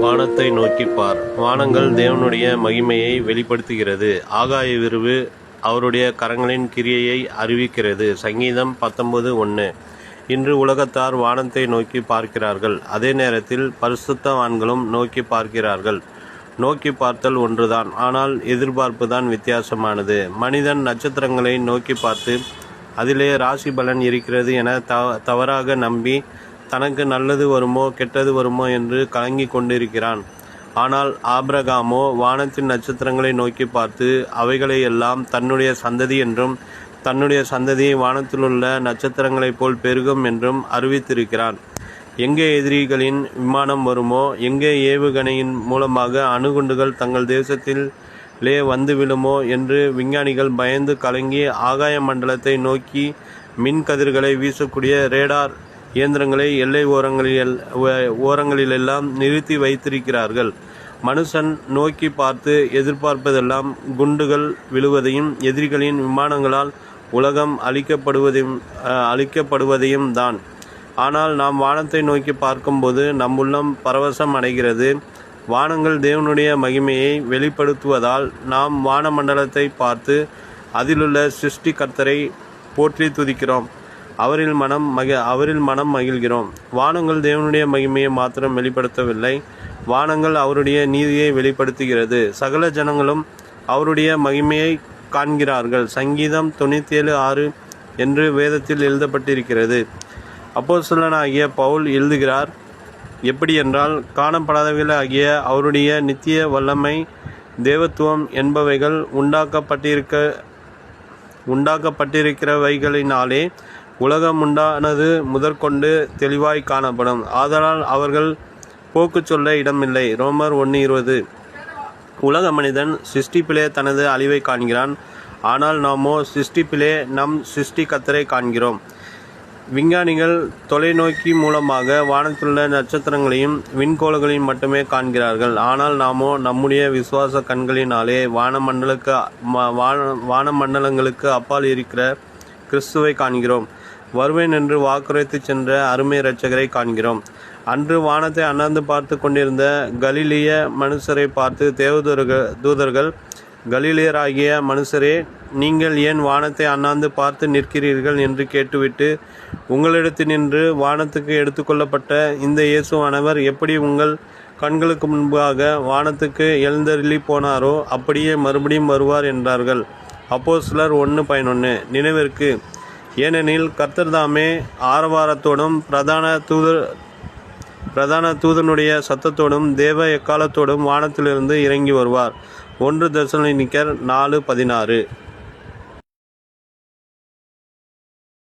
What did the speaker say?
வானத்தை நோக்கிப் பார். வானங்கள் தேவனுடைய மகிமையை வெளிப்படுத்துகிறது. ஆகாய விரிவு அவருடைய கரங்களின் கிரியையை அறிவிக்கிறது. சங்கீதம் 19:1. இன்று உலகத்தார் வானத்தை நோக்கி பார்க்கிறார்கள். அதே நேரத்தில் பரிசுத்தவான்களும் நோக்கி பார்க்கிறார்கள். நோக்கி பார்த்தல் ஒன்றுதான், ஆனால் எதிர்பார்ப்பு தான் வித்தியாசமானது. மனிதன் நட்சத்திரங்களை நோக்கி பார்த்து அதிலே ராசி பலன் இருக்கிறது என தவறாக நம்பி தனக்கு நல்லது வருமோ கெட்டது வருமோ என்று கலங்கி கொண்டிருக்கிறான். ஆனால் ஆபிரகாமோ வானத்தின் நட்சத்திரங்களை நோக்கி பார்த்து அவைகளை எல்லாம் தன்னுடைய சந்ததி என்றும் தன்னுடைய சந்ததியை வானத்திலுள்ள நட்சத்திரங்களைப் போல் பெருகும் என்றும் அறிவித்திருக்கிறான். எங்கே எதிரிகளின் விமானம் வருமோ, எங்கே ஏவுகணையின் மூலமாக அணுகுண்டுகள் தங்கள் தேசத்திலே வந்து விழுமோ என்று விஞ்ஞானிகள் பயந்து கலங்கி ஆகாய மண்டலத்தை நோக்கி மின்கதிர்களை வீசக்கூடிய ரேடார் இயந்திரங்களை எல்லை ஓரங்களிலெல்லாம் நிறுத்தி வைத்திருக்கிறார்கள். மனுஷன் நோக்கி பார்த்து எதிர்பார்ப்பதெல்லாம் குண்டுகள் விழுவதையும் எதிரிகளின் விமானங்களால் உலகம் அழிக்கப்படுவதையும் தான். ஆனால் நாம் வானத்தை நோக்கி பார்க்கும்போது நம் உள்ளம் பரவசம் அடைகிறது. வானங்கள் தேவனுடைய மகிமையை வெளிப்படுத்துவதால் நாம் வானமண்டலத்தை பார்த்து அதிலுள்ள சிருஷ்டி கர்த்தரை போற்றி துதிக்கிறோம். அவரில் மனம் மகிழ்கிறோம். வானங்கள் தேவனுடைய மகிமையை மாத்திரம் வெளிப்படுத்தவில்லை, வானங்கள் அவருடைய நீதியை வெளிப்படுத்துகிறது. சகல ஜனங்களும் அவருடைய மகிமையை காண்கிறார்கள். சங்கீதம் 97:6 என்று வேதத்தில் எழுதப்பட்டிருக்கிறது. அப்போஸ்தலனாகிய பவுல் எழுதுகிறார், எப்படி என்றால், காணப்படாதவைகளாகிய அவருடைய நித்திய வல்லமை, தேவத்துவம் என்பவைகள் உண்டாக்கப்பட்டிருக்கிறவைகளினாலே உலகம் உண்டானது முதற்கொண்டு தெளிவாய் காணப்படும். ஆதலால் அவர்கள் போக்கு சொல்ல இடமில்லை. ரோமர் 1:20. உலக மனிதன் சிருஷ்டிப்பிலே தனது அழிவை காண்கிறான். ஆனால் நாமோ சிருஷ்டிப்பிலே நம் சிருஷ்டி கர்த்தரை காண்கிறோம். விஞ்ஞானிகள் தொலைநோக்கி மூலமாக வானத்திலுள்ள நட்சத்திரங்களையும் விண்கோள்களையும் மட்டுமே காண்கிறார்கள். ஆனால் நாமோ நம்முடைய விசுவாச கண்களினாலே வானமண்டலங்களுக்கு அப்பால் இருக்கிற கிறிஸ்துவை காண்கிறோம். வருவேன் என்று வாக்குரைத்து சென்ற அருமை இரட்சகரை காண்கிறோம். அன்று வானத்தை அண்ணாந்து பார்த்து கொண்டிருந்த கலிலிய மனுஷரை பார்த்து தூதர்கள், கலிலியராகிய மனுஷரே, நீங்கள் ஏன் வானத்தை அண்ணாந்து பார்த்து நிற்கிறீர்கள் என்று கேட்டுவிட்டு, உங்களிடத்தினின்று வானத்துக்கு எடுத்துக்கொள்ளப்பட்ட இந்த இயேசுவானவர் எப்படி உங்கள் கண்களுக்கு முன்பாக வானத்துக்கு எழுந்தருளி போனாரோ அப்படியே மறுபடியும் வருவார் என்றார்கள். அப்போஸ்தலர் 1:11. நினைவிற்கு, ஏனெனில் கர்த்தர் தாமே ஆரவாரத்தோடும் பிரதான தூதனுடைய சத்தத்தோடும் தேவ எக்காலத்தோடும் வானத்திலிருந்து இறங்கி வருவார். 1 தெசலோனிக்கர் 4:16.